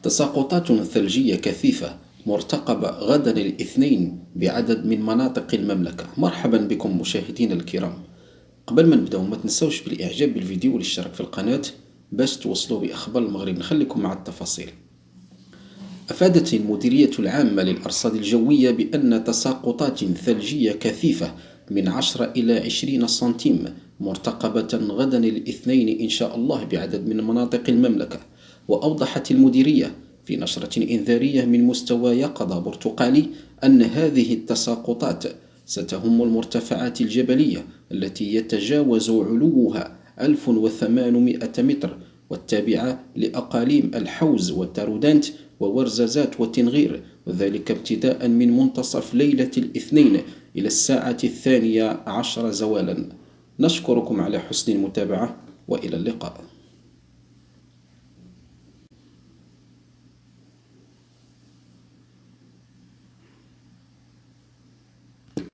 تساقطات ثلجية كثيفة مرتقبة غدا الاثنين بعدد من مناطق المملكة. مرحبا بكم مشاهدينا الكرام. قبل ما نبداو ما تنسوش بالإعجاب بالفيديو والاشتراك في القناة باش توصلوا بأخبار المغرب. نخليكم مع التفاصيل. أفادت المديرية العامة للأرصاد الجوية بأن تساقطات ثلجية كثيفة من 10 إلى 20 سنتيم مرتقبة غدا الاثنين إن شاء الله بعدد من مناطق المملكة. وأوضحت المديرية في نشرة إنذارية من مستوى يقظة برتقالي أن هذه التساقطات ستهم المرتفعات الجبلية التي يتجاوز علوها 1800 متر والتابعة لأقاليم الحوز والتارودانت وورزازات وتنغير، وذلك ابتداء من منتصف ليلة الاثنين إلى الساعة 12 زوالا. نشكركم على حسن المتابعة وإلى اللقاء.